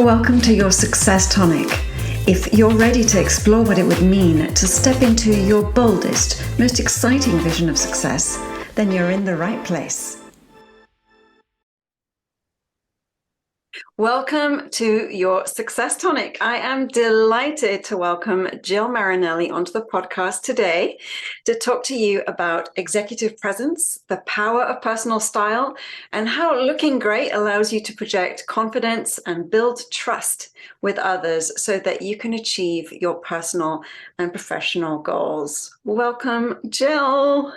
Welcome to your Success Tonic. If you're ready to explore what it would mean to step into your boldest, most exciting vision of success, then you're in the right place. Welcome to your Success Tonic. I am delighted to welcome Jill Marinelli onto the podcast today to talk to you about executive presence, the power of personal style, and how looking great allows you to project confidence and build trust with others so that you can achieve your personal and professional goals. Welcome, Jill.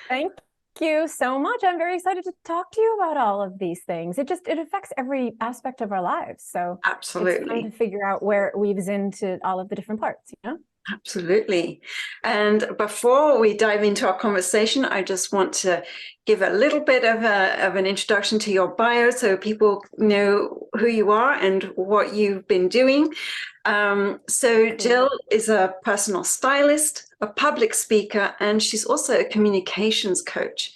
Thank you so much. I'm very excited to talk to you about all of these things. It affects every aspect of our lives. So absolutely, it's fun to figure out where it weaves into all of the different parts, you know? Absolutely. And before we dive into our conversation, I just want to give a little bit of an introduction to your bio so people know who you are and what you've been doing. So Jill is a personal stylist, a public speaker, and she's also a communications coach.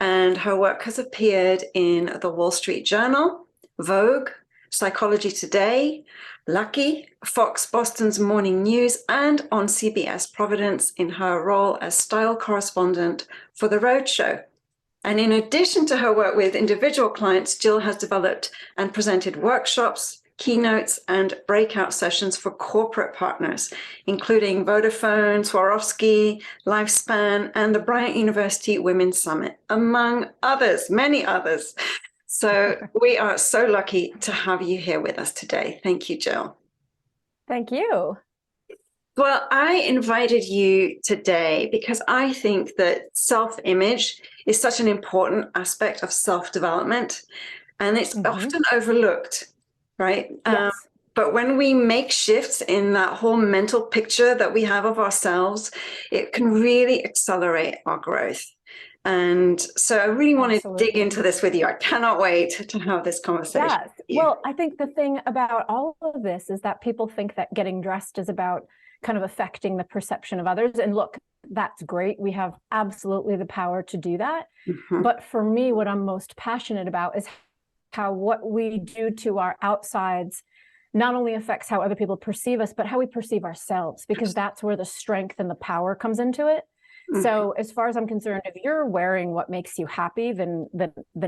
And her work has appeared in the Wall Street Journal, Vogue, Psychology Today, Lucky, Fox Boston's Morning News, and on CBS Providence in her role as style correspondent for The Roadshow. And in addition to her work with individual clients, Jill has developed and presented workshops, keynotes, and breakout sessions for corporate partners, including Vodafone, Swarovski, Lifespan, and the Bryant University Women's Summit, among others, many others. So we are so lucky to have you here with us today. Thank you, Jill. Thank you. Well, I invited you today because I think that self-image is such an important aspect of self-development, and it's often overlooked, right? Yes. But when we make shifts in that whole mental picture that we have of ourselves, it can really accelerate our growth. And so I really want to dig into this with you. I cannot wait to have this conversation. Yes. Well, I think the thing about all of this is that people think that getting dressed is about kind of affecting the perception of others. And look, that's great. We have absolutely the power to do that. But for me, what I'm most passionate about is how what we do to our outsides not only affects how other people perceive us, but how we perceive ourselves, because that's where the strength and the power comes into it. So as far as I'm concerned, if you're wearing what makes you happy, then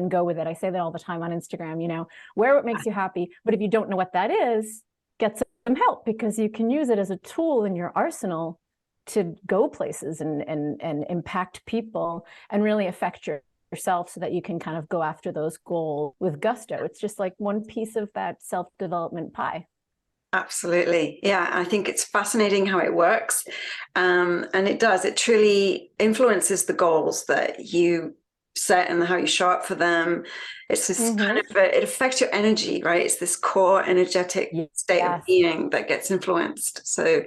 go with it. I say that all the time on Instagram, you know, wear what makes you happy. But if you don't know what that is, get some help, because you can use it as a tool in your arsenal to go places and impact people and really affect yourself so that you can kind of go after those goals with gusto. It's just like one piece of that self-development pie. Absolutely. Yeah, I think it's fascinating how it works. And it truly influences the goals that you set and how you show up for them. It's this kind of, it affects your energy, right? It's this core energetic state of being that gets influenced. So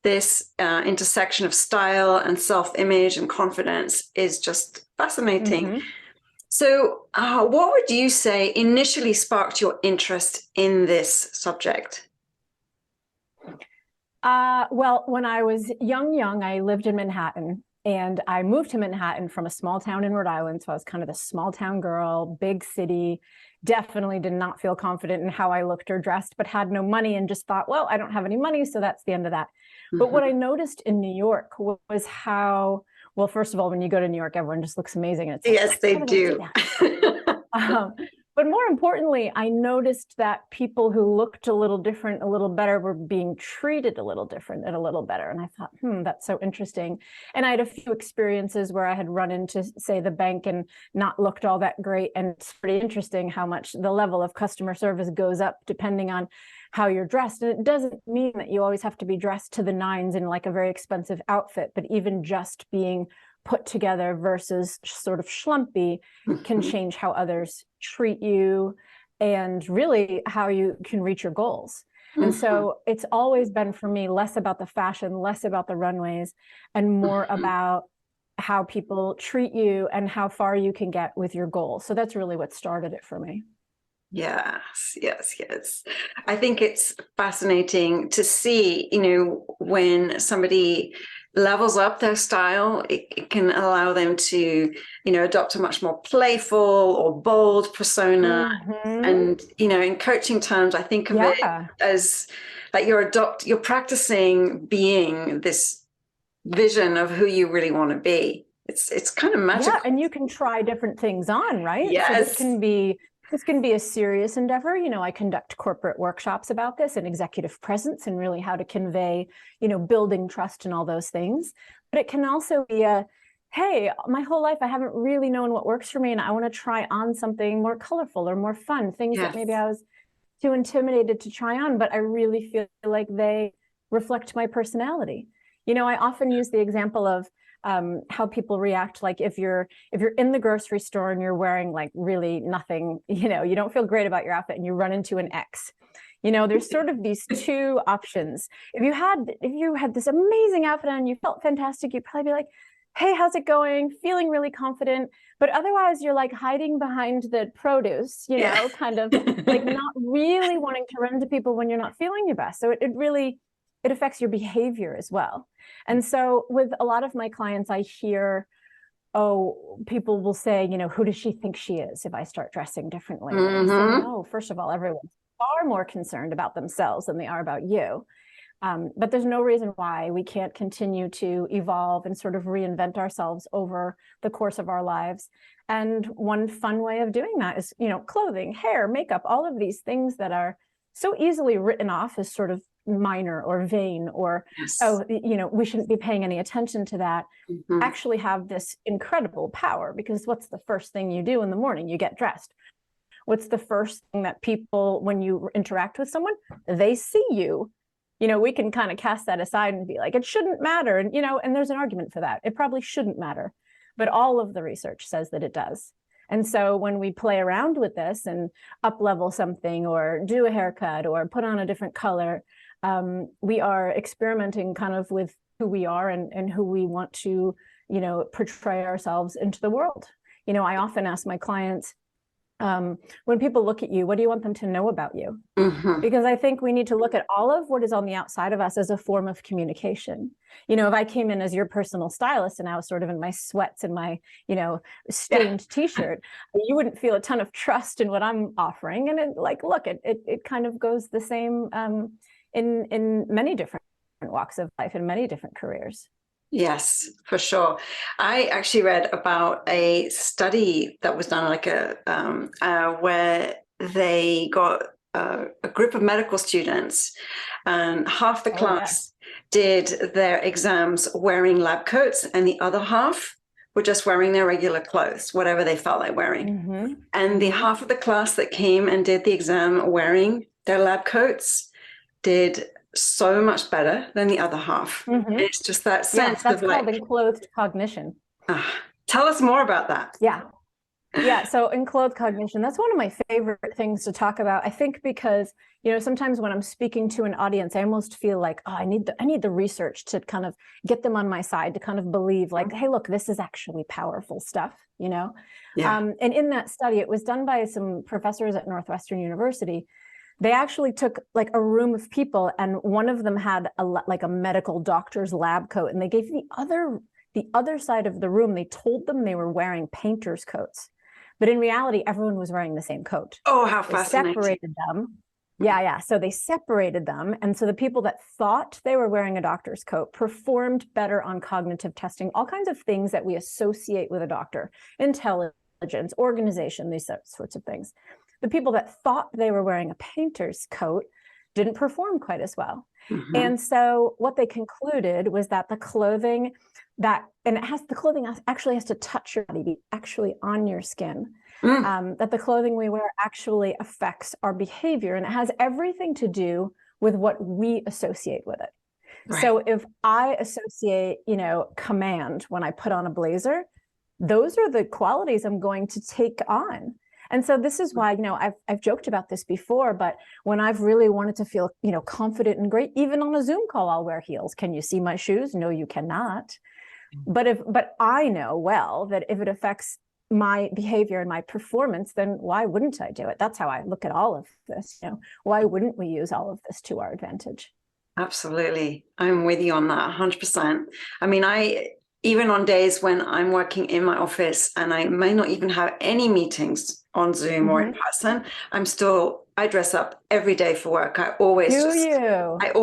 this intersection of style and self-image and confidence is just fascinating. So what would you say initially sparked your interest in this subject? Well, when I was young, I lived in Manhattan, and I moved to Manhattan from a small town in Rhode Island. So I was kind of the small town girl, big city, definitely did not feel confident in how I looked or dressed, but had no money and just thought, well, I don't have any money, so that's the end of that. But what I noticed in New York was how, well, first of all, when you go to New York, everyone just looks amazing. And it's like, yes, they do. But more importantly, I noticed that people who looked a little different, a little better, were being treated a little different and a little better. And I thought, that's so interesting. And I had a few experiences where I had run into, say, the bank and not looked all that great. And it's pretty interesting how much the level of customer service goes up depending on how you're dressed. And it doesn't mean that you always have to be dressed to the nines in like a very expensive outfit, but even just being put together versus sort of schlumpy can change how others treat you and really how you can reach your goals. And so it's always been for me less about the fashion, less about the runways, and more about how people treat you and how far you can get with your goals. So that's really what started it for me. Yes, yes, yes. I think it's fascinating to see, when somebody levels up their style, it can allow them to, adopt a much more playful or bold persona. And, in coaching terms, I think of it Yeah. as like you're practicing being this vision of who you really want to be. It's kind of magical. Yeah, and you can try different things on, right? Yes. So this can be a serious endeavor. I conduct corporate workshops about this and executive presence and really how to convey, building trust and all those things. But it can also be hey, my whole life I haven't really known what works for me, and I want to try on something more colorful or more fun, things that maybe I was too intimidated to try on, but I really feel like they reflect my personality. I often use the example of how people react, like if you're in the grocery store and you're wearing like really nothing, you don't feel great about your outfit and you run into an ex. There's sort of these two options. If you had this amazing outfit on and you felt fantastic, you'd probably be like, hey, how's it going? Feeling really confident. But otherwise you're like hiding behind the produce, kind of like not really wanting to run to people when you're not feeling your best. So it affects your behavior as well. And so with a lot of my clients, I hear, people will say, who does she think she is if I start dressing differently? And I say, no, first of all, everyone's far more concerned about themselves than they are about you. But there's no reason why we can't continue to evolve and sort of reinvent ourselves over the course of our lives. And one fun way of doing that is, clothing, hair, makeup, all of these things that are so easily written off as sort of minor or vain or, we shouldn't be paying any attention to that, actually have this incredible power. Because what's the first thing you do in the morning? You get dressed. What's the first thing that people, when you interact with someone, they see you? We can kind of cast that aside and be like, it shouldn't matter. And, and there's an argument for that. It probably shouldn't matter. But all of the research says that it does. And so when we play around with this and up level something or do a haircut or put on a different color, we are experimenting kind of with who we are and who we want to, portray ourselves into the world. I often ask my clients, when people look at you, what do you want them to know about you? Because I think we need to look at all of what is on the outside of us as a form of communication. If I came in as your personal stylist and I was sort of in my sweats and my, stained t-shirt, you wouldn't feel a ton of trust in what I'm offering. And it kind of goes the same in many different walks of life, in many different careers. Yes, for sure. I actually read about a study that was done, where they got a group of medical students, and half the class did their exams wearing lab coats, and the other half were just wearing their regular clothes, whatever they felt like wearing. And the half of the class that came and did the exam wearing their lab coats did so much better than the other half. It's just that sense that's called enclothed cognition. Tell us more about that. So enclothed cognition, that's one of my favorite things to talk about. I think because sometimes when I'm speaking to an audience, I almost feel like, I need the research to kind of get them on my side, to kind of believe like, hey, look, this is actually powerful stuff, and in that study, it was done by some professors at Northwestern University. They actually took like a room of people, and one of them had a medical doctor's lab coat, and they gave the other side of the room, they told them they were wearing painter's coats, but in reality, everyone was wearing the same coat. Oh, how fascinating. They separated them. So they separated them. And so the people that thought they were wearing a doctor's coat performed better on cognitive testing, all kinds of things that we associate with a doctor, intelligence, organization, these sorts of things. The people that thought they were wearing a painter's coat didn't perform quite as well. And so what they concluded was that the clothing actually has to touch your body, be actually on your skin, that the clothing we wear actually affects our behavior, and it has everything to do with what we associate with it. Right. So if I associate, command when I put on a blazer, those are the qualities I'm going to take on. And so this is why, I've joked about this before, but when I've really wanted to feel, confident and great, even on a Zoom call, I'll wear heels. Can you see my shoes? No, you cannot. But I know well that if it affects my behavior and my performance, then why wouldn't I do it? That's how I look at all of this. Why wouldn't we use all of this to our advantage? Absolutely. I'm with you on that 100%. I mean, even on days when I'm working in my office and I may not even have any meetings on Zoom or in person, I dress up every day for work. I always do. I've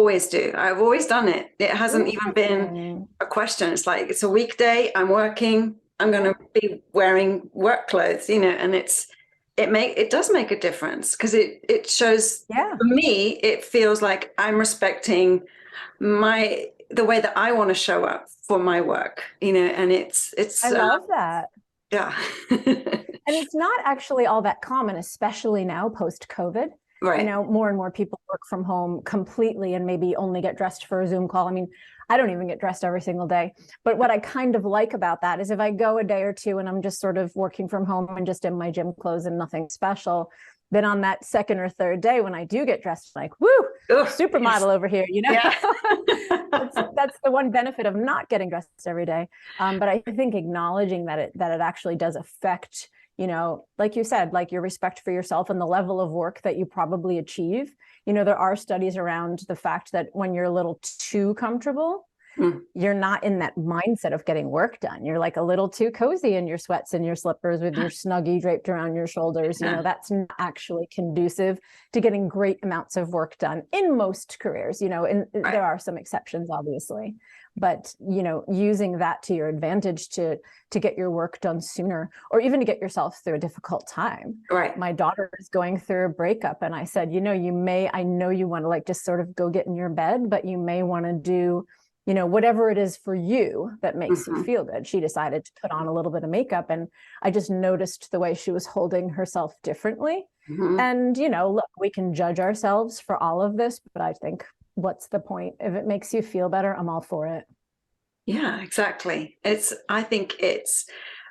always done it. It hasn't even been a question. It's like, it's a weekday, I'm working, I'm going to be wearing work clothes, and it does make a difference, because it shows, for me, it feels like I'm respecting the way that I want to show up for my work, and it's I love that. Yeah. And it's not actually all that common, especially now post-COVID. Right. More and more people work from home completely and maybe only get dressed for a Zoom call. I mean, I don't even get dressed every single day. But what I kind of like about that is if I go a day or two and I'm just sort of working from home and just in my gym clothes and nothing special, then on that second or third day when I do get dressed, like, woo, supermodel over here, Yeah. That's the one benefit of not getting dressed every day. But I think acknowledging that it actually does affect, like you said, like your respect for yourself and the level of work that you probably achieve. There are studies around the fact that when you're a little too comfortable, you're not in that mindset of getting work done. You're like a little too cozy in your sweats and your slippers with your Snuggie draped around your shoulders. That's not actually conducive to getting great amounts of work done in most careers, and there are some exceptions, obviously. But, using that to your advantage to get your work done sooner, or even to get yourself through a difficult time. Right. My daughter is going through a breakup, and I said, I know you want to like just sort of go get in your bed, but you may want to do, whatever it is for you that makes you feel good. She decided to put on a little bit of makeup, and I just noticed the way she was holding herself differently. And, look, we can judge ourselves for all of this, but I think, what's the point? If it makes you feel better, I'm all for it. Yeah, exactly. I think it's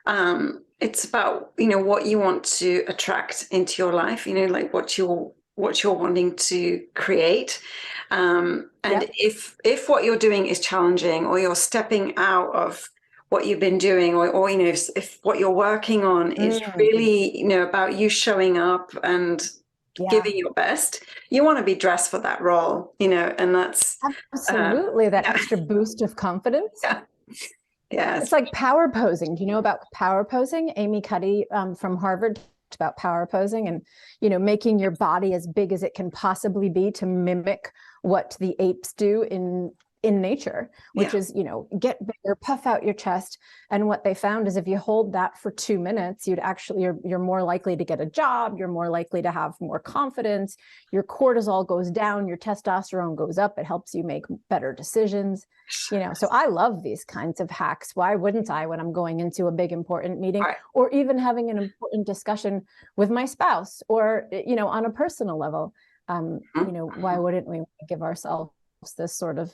about, what you want to attract into your life, like what you're wanting to create. And if what you're doing is challenging, or you're stepping out of what you've been doing, or if what you're working on is really, about you showing up and giving your best, you want to be dressed for that role, and that's absolutely that extra boost of confidence. Yeah. It's like power posing. Do you know about power posing? Amy Cuddy from Harvard talked about power posing and, making your body as big as it can possibly be to mimic what the apes do in nature, which is, get bigger, puff out your chest. And what they found is if you hold that for 2 minutes, you're more likely to get a job. You're more likely to have more confidence. Your cortisol goes down, your testosterone goes up. It helps you make better decisions. So I love these kinds of hacks. Why wouldn't I when I'm going into a big, important meeting, or even having an important discussion with my spouse, or, on a personal level? Why wouldn't we give ourselves this sort of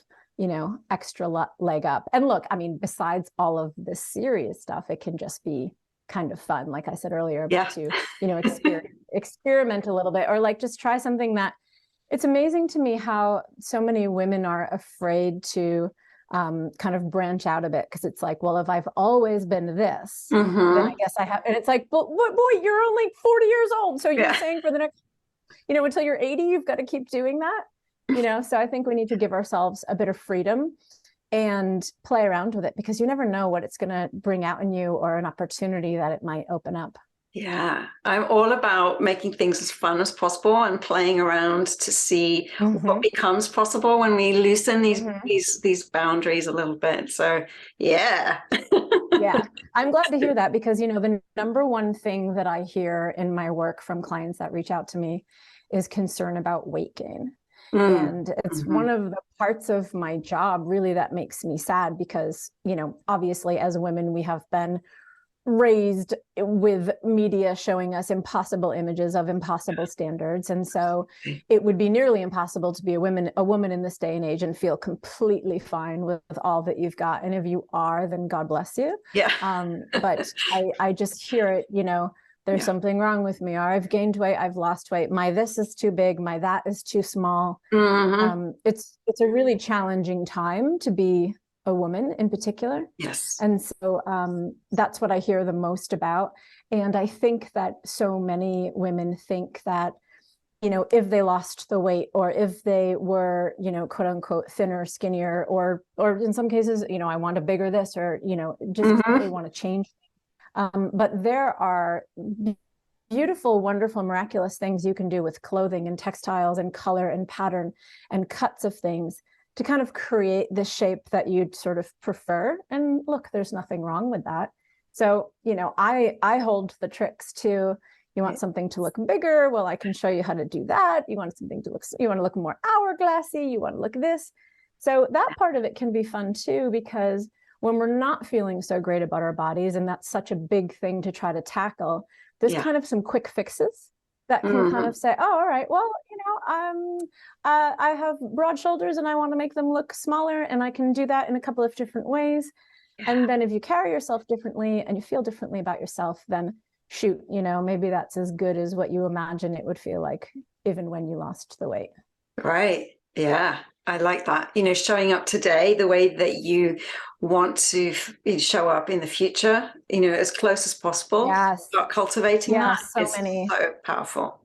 extra leg up? And look, I mean, besides all of this serious stuff, it can just be kind of fun, like I said earlier, to experiment a little bit, or like just try something that, it's amazing to me how so many women are afraid to kind of branch out a bit, because it's like, well, if I've always been this, then I guess I have. And it's like, but boy, you're only 40 years old, so you're saying for the next, until you're 80, you've got to keep doing that. So I think we need to give ourselves a bit of freedom and play around with it, because you never know what it's going to bring out in you, or an opportunity that it might open up. Yeah, I'm all about making things as fun as possible and playing around to see what becomes possible when we loosen these boundaries a little bit. So yeah. Yeah, I'm glad to hear that, because the number one thing that I hear in my work from clients that reach out to me is concern about weight gain. And it's one of the parts of my job really that makes me sad, because, obviously as women, we have been raised with media showing us impossible images of impossible standards. And so it would be nearly impossible to be a woman in this day and age and feel completely fine with all that you've got. And if you are, then God bless you. Yeah. But I just hear it, there's something wrong with me, or I've gained weight, I've lost weight, my this is too big, my that is too small. It's a really challenging time to be a woman in particular. Yes. And so that's what I hear the most about. And I think that so many women think that, you know, if they lost the weight, or if they were, you know, quote unquote, thinner, skinnier, or in some cases, you know, I want a bigger this, or, you know, just they want to change. But there are beautiful, wonderful, miraculous things you can do with clothing and textiles and color and pattern and cuts of things to kind of create the shape that you'd sort of prefer. And look, there's nothing wrong with that. So, you know, I hold the tricks too. You want something to look bigger? Well, I can show you how to do that. You want something to look, you want to look more hourglassy, you want to look this. So that part of it can be fun too, because when we're not feeling so great about our bodies, and that's such a big thing to try to tackle, there's kind of some quick fixes that can kind of say, oh, all right, well, you know, I have broad shoulders and I want to make them look smaller, and I can do that in a couple of different ways. And then if you carry yourself differently and you feel differently about yourself, then shoot, you know, maybe that's as good as what you imagine it would feel like, even when you lost the weight. Right. Yeah. I like that. You know, showing up today the way that you want to show up in the future, you know, as close as possible. Yes. Start cultivating that. So is many. So powerful.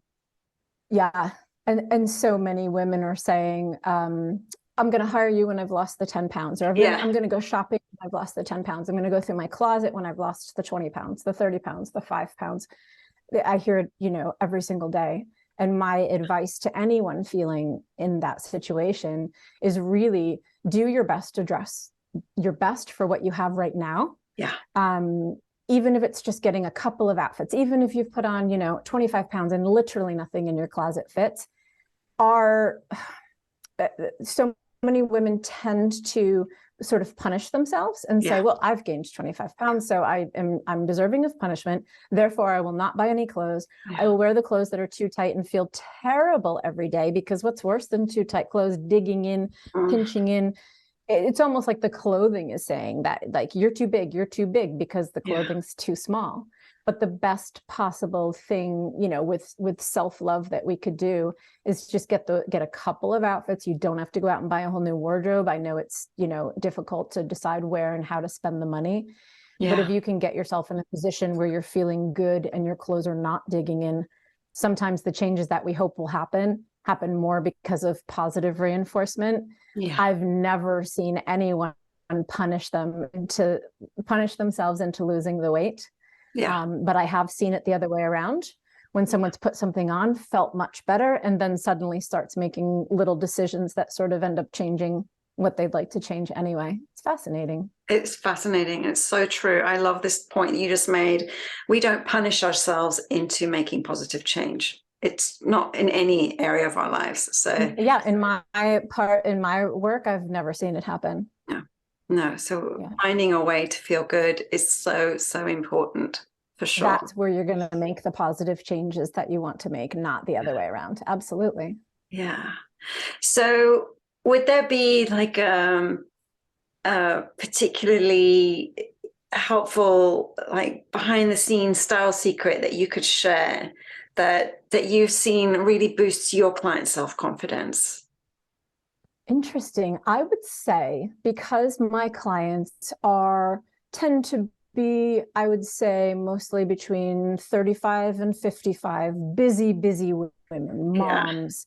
Yeah. And so many women are saying, I'm going to hire you when I've lost the 10 pounds, or I'm going to go shopping when I've lost the 10 pounds. I'm going to go through my closet when I've lost the 20 pounds, the 30 pounds, the 5 pounds. I hear it, you know, every single day. And my advice to anyone feeling in that situation is really do your best to dress your best for what you have right now. Yeah. Even if it's just getting a couple of outfits, even if you've put on, you know, 25 pounds and literally nothing in your closet fits, so many women tend to sort of punish themselves and say, well, I've gained 25 pounds, so I'm deserving of punishment. Therefore, I will not buy any clothes. I will wear the clothes that are too tight and feel terrible every day, because what's worse than too tight clothes? Digging in, pinching in. It's almost like the clothing is saying that, like, you're too big because the clothing's too small. But the best possible thing, you know, with self-love that we could do is just get a couple of outfits. You don't have to go out and buy a whole new wardrobe. I know it's, you know, difficult to decide where and how to spend the money. But if you can get yourself in a position where you're feeling good and your clothes are not digging in, sometimes the changes that we hope will happen more because of positive reinforcement. I've never seen anyone punish themselves into losing the weight. But I have seen it the other way around, when someone's put something on, felt much better, and then suddenly starts making little decisions that sort of end up changing what they'd like to change anyway. It's fascinating. It's fascinating. It's so true. I love this point that you just made. We don't punish ourselves into making positive change. It's not in any area of our lives. So in my work, I've never seen it happen. No. So finding a way to feel good is so, so important, for sure. That's where you're going to make the positive changes that you want to make, not the other way around. Absolutely. Yeah. So would there be like a particularly helpful, like, behind the scenes style secret that you could share that you've seen really boosts your client self-confidence? Interesting. I would say, because my clients tend to be, I would say, mostly between 35 and 55, busy women, moms,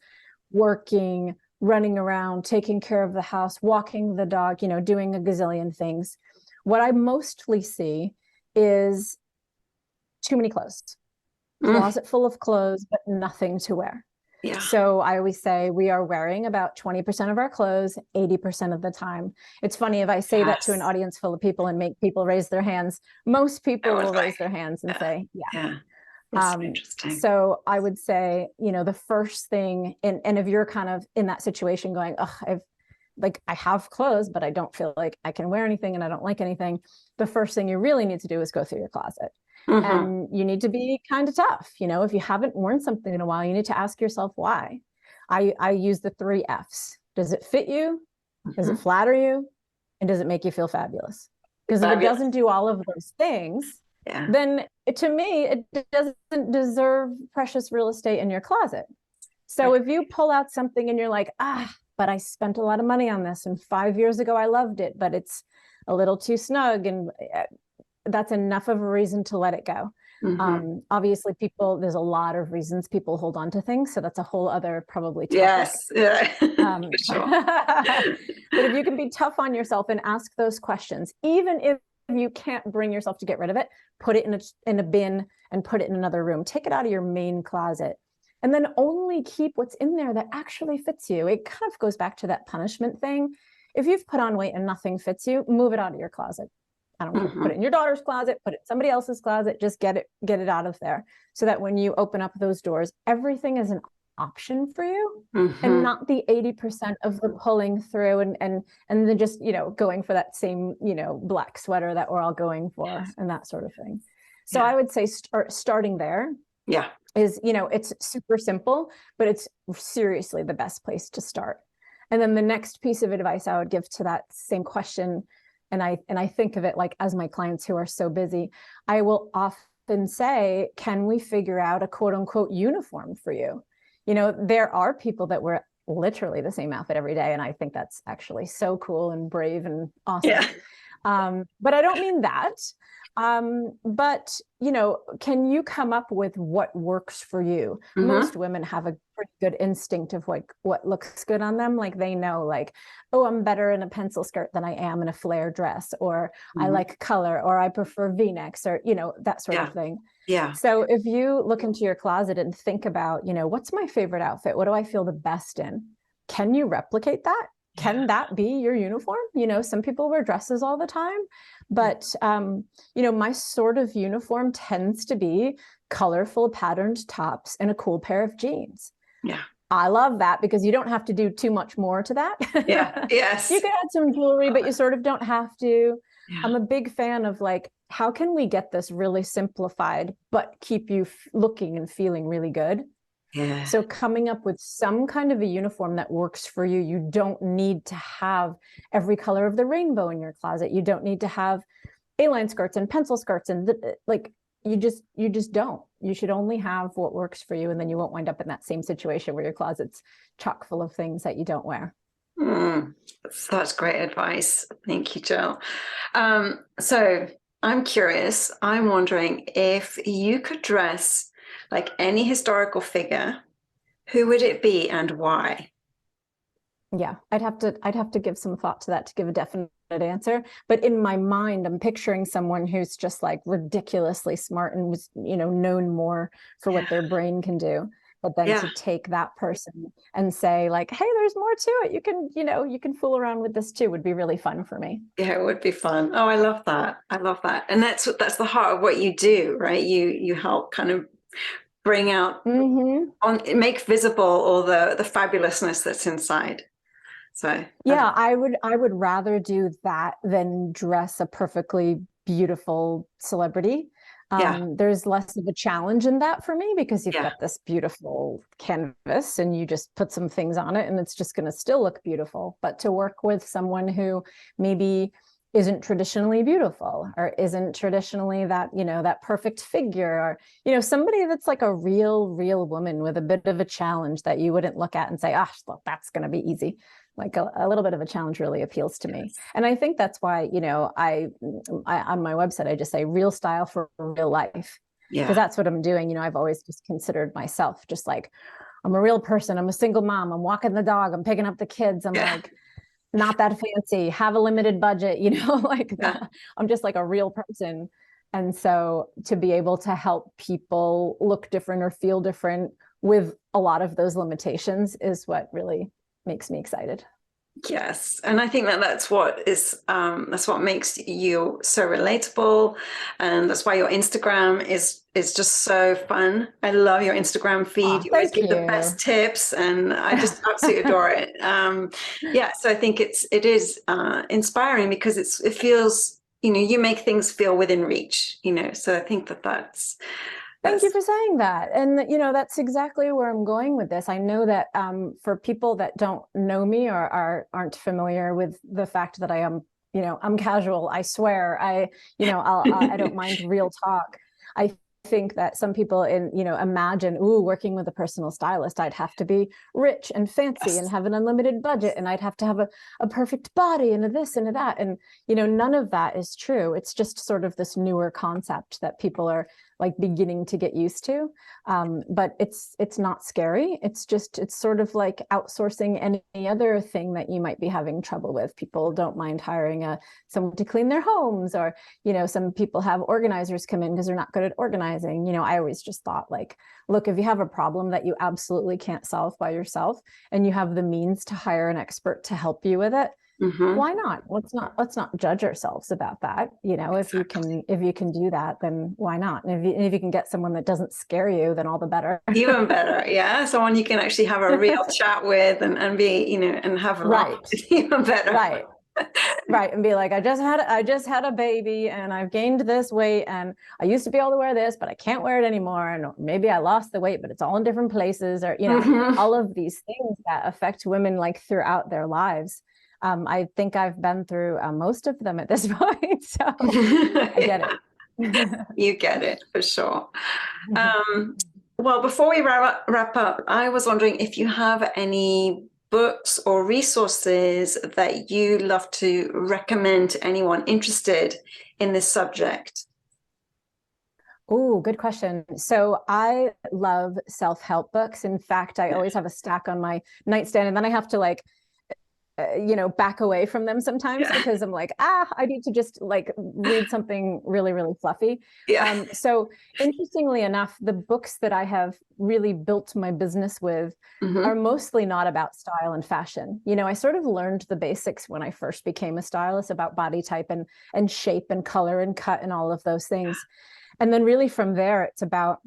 working, running around, taking care of the house, walking the dog, you know, doing a gazillion things. What I mostly see is too many clothes. Closet full of clothes, but nothing to wear. So I always say we are wearing about 20% of our clothes 80% of the time. It's funny, if I say that to an audience full of people and make people raise their hands, most people will raise their hands and say, That's interesting. So I would say, you know, the first thing, and if you're kind of in that situation going, oh, I have clothes, but I don't feel like I can wear anything and I don't like anything. The first thing you really need to do is go through your closet. And you need to be kind of tough. You know, if you haven't worn something in a while, you need to ask yourself why. I use the 3 F's. Does it fit you? Does it flatter you? And does it make you feel fabulous? Because if it doesn't do all of those things, then to me, it doesn't deserve precious real estate in your closet. So if you pull out something and you're like, but I spent a lot of money on this, and 5 years ago I loved it, but it's a little too snug, and that's enough of a reason to let it go. Obviously there's a lot of reasons people hold on to things, so that's a whole other probably topic. Yes, yeah. For sure. But if you can be tough on yourself and ask those questions, even if you can't bring yourself to get rid of it, put it in a bin and put it in another room. Take it out of your main closet, and then only keep what's in there that actually fits you. It kind of goes back to that punishment thing. If you've put on weight and nothing fits you, move it out of your closet. I don't care. Put it in your daughter's closet, put it in somebody else's closet, just get it out of there, so that when you open up those doors, everything is an option for you, and not the 80% of the pulling through and then just, going for that same, black sweater that we're all going for, and that sort of thing. So I would say starting there is, it's super simple, but it's seriously the best place to start. And then the next piece of advice I would give to that same question, and I think of it like, as my clients who are so busy, I will often say, can we figure out a quote unquote uniform for you? There are people that wear literally the same outfit every day, and I think that's actually so cool and brave and awesome. But I don't mean that. But, can you come up with what works for you? Most women have a pretty good instinct of what looks good on them. Like, they know, like, oh, I'm better in a pencil skirt than I am in a flare dress, or I like color, or I prefer V-necks, or, that sort of thing. So if you look into your closet and think about, what's my favorite outfit? What do I feel the best in? Can you replicate that? Can that be your uniform? Some people wear dresses all the time, but, my sort of uniform tends to be colorful patterned tops and a cool pair of jeans. I love that, because you don't have to do too much more to that. Yes. You can add some jewelry, but you sort of don't have to. I'm a big fan of, like, how can we get this really simplified, but keep you looking and feeling really good? So coming up with some kind of a uniform that works for you. You don't need to have every color of the rainbow in your closet. You don't need to have A-line skirts and pencil skirts, and you just don't. You should only have what works for you, and then you won't wind up in that same situation where your closet's chock full of things that you don't wear. That's great advice. Thank you, Jill. So I'm curious. I'm wondering, if you could dress like any historical figure, who would it be and why? Yeah, I'd have to give some thought to that to give a definite answer. But in my mind, I'm picturing someone who's just like ridiculously smart and was, known more for what their brain can do. But then to take that person and say, like, hey, there's more to it. You can fool around with this too, would be really fun for me. Yeah, it would be fun. Oh, I love that. I love that. And that's the heart of what you do, right? You help kind of bring out, make visible all the fabulousness that's inside. So yeah, I would rather do that than dress a perfectly beautiful celebrity. There's less of a challenge in that for me, because you've got this beautiful canvas and you just put some things on it and it's just going to still look beautiful. But to work with someone who maybe isn't traditionally beautiful, or isn't traditionally that, that perfect figure, or, somebody that's like a real woman with a bit of a challenge that you wouldn't look at and say, well, that's going to be easy. Like a little bit of a challenge really appeals to me. And I think that's why, I on my website, I just say real style for real life. Because that's what I'm doing. I've always just considered myself just like, I'm a real person. I'm a single mom. I'm walking the dog. I'm picking up the kids. I'm like, not that fancy, have a limited budget, I'm just like a real person. And so to be able to help people look different or feel different with a lot of those limitations is what really makes me excited. Yes, and I think that's what makes you so relatable, and that's why your Instagram is just so fun. I love your Instagram feed. You always give the best tips, and I just absolutely adore it. So I think it is inspiring, because it feels, you make things feel within reach. So I think that's. Thank you for saying that. And, that's exactly where I'm going with this. I know that for people that don't know me or aren't familiar with the fact that I am, I'm casual, I swear, I don't mind real talk. I think that some people imagine, ooh, working with a personal stylist, I'd have to be rich and fancy and have an unlimited budget, and I'd have to have a perfect body and a this and a that. And, none of that is true. It's just sort of this newer concept that people are like beginning to get used to. But it's not scary. It's sort of like outsourcing any other thing that you might be having trouble with. People don't mind hiring someone to clean their homes, or, some people have organizers come in because they're not good at organizing. I always just thought, like, look, if you have a problem that you absolutely can't solve by yourself and you have the means to hire an expert to help you with it, why not? Let's not judge ourselves about that. Exactly. if you can do that, then why not? And if you can get someone that doesn't scare you, then all the better. Even better. Yeah. Someone you can actually have a real chat with and be, and have a laugh. Even better. Right. Right. And be like, I just had a baby and I've gained this weight, and I used to be able to wear this, but I can't wear it anymore. And maybe I lost the weight, but it's all in different places, or, all of these things that affect women like throughout their lives. I think I've been through most of them at this point, so I get it. You get it for sure. Well, before we wrap up, I was wondering if you have any books or resources that you love to recommend to anyone interested in this subject. Oh, good question. So I love self-help books. In fact, I always have a stack on my nightstand, and then I have to back away from them sometimes because I'm like, I need to just like read something really, really fluffy. So interestingly enough, the books that I have really built my business with are mostly not about style and fashion. I sort of learned the basics when I first became a stylist about body type and shape and color and cut and all of those things. And then really from there, it's about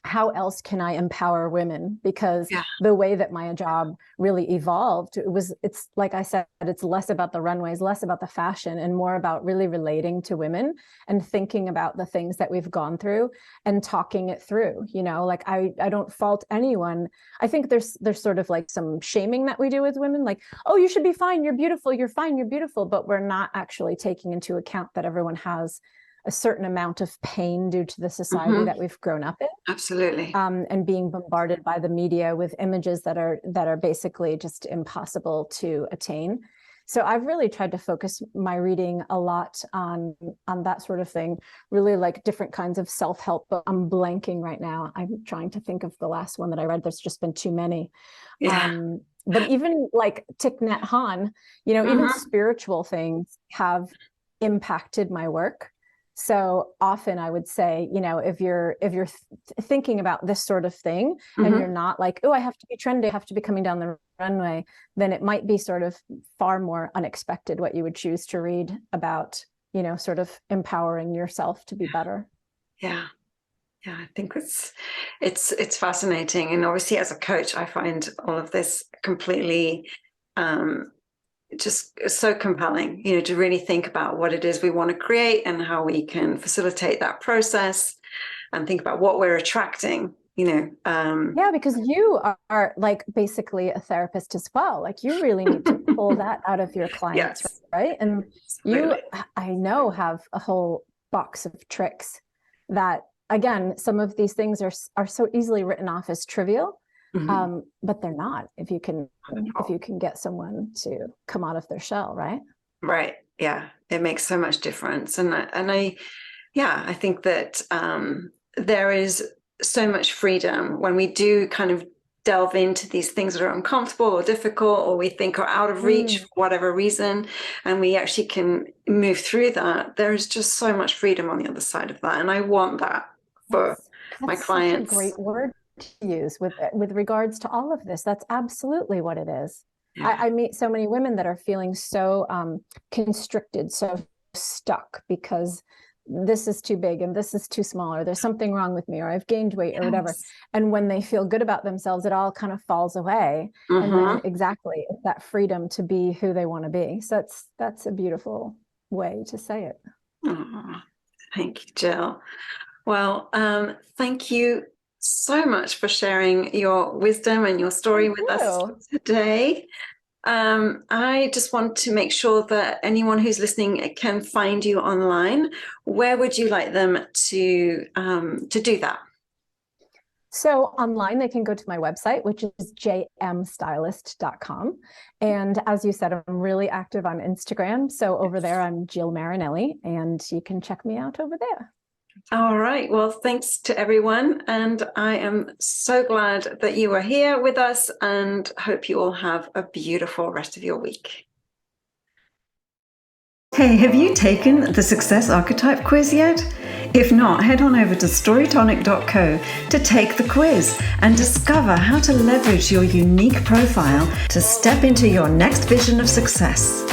how else can I empower women? Because the way that my job really evolved, it's like I said, it's less about the runways, less about the fashion, and more about really relating to women and thinking about the things that we've gone through and talking it through. Like I don't fault anyone. I think there's sort of like some shaming that we do with women, like, oh, you should be fine, you're beautiful, you're fine, you're beautiful, but we're not actually taking into account that everyone has a certain amount of pain due to the society that we've grown up in. Absolutely. And being bombarded by the media with images that are basically just impossible to attain. So I've really tried to focus my reading a lot on that sort of thing, really like different kinds of self-help. But I'm blanking right now. I'm trying to think of the last one that I read. There's just been too many. But even like Thich Nhat Hanh, even spiritual things have impacted my work. So often I would say, if you're thinking about this sort of thing and you're not like, oh, I have to be trendy, I have to be coming down the runway, then it might be sort of far more unexpected what you would choose to read about, sort of empowering yourself to be better. Yeah, I think it's fascinating. And obviously as a coach, I find all of this completely just so compelling, to really think about what it is we want to create and how we can facilitate that process and think about what we're attracting, because you are like basically a therapist as well. Like you really need to pull that out of your clients, right? And you, I know, have a whole box of tricks that, again, some of these things are so easily written off as trivial. But they're not if you can get someone to come out of their shell, right? Right. Yeah. It makes so much difference. And I think that there is so much freedom when we do kind of delve into these things that are uncomfortable or difficult, or we think are out of reach for whatever reason, and we actually can move through that. There is just so much freedom on the other side of that. And I want that for my clients. Such a great word to use with regards to all of this. That's absolutely what it is. I meet so many women that are feeling so constricted, so stuck because this is too big and this is too small, or there's something wrong with me, or I've gained weight or whatever. And when they feel good about themselves, it all kind of falls away. And then it's that freedom to be who they want to be. So that's a beautiful way to say it. Thank you, Jill. Well, thank you so much for sharing your wisdom and your story with us today. I just want to make sure that anyone who's listening can find you online. Where would you like them to do that? So online, they can go to my website, which is jmstylist.com. And as you said, I'm really active on Instagram. So over there, I'm Jill Marinelli, and you can check me out over there. All right. Well, thanks to everyone. And I am so glad that you are here with us, and hope you all have a beautiful rest of your week. Hey, have you taken the Success Archetype quiz yet? If not, head on over to storytonic.co to take the quiz and discover how to leverage your unique profile to step into your next vision of success.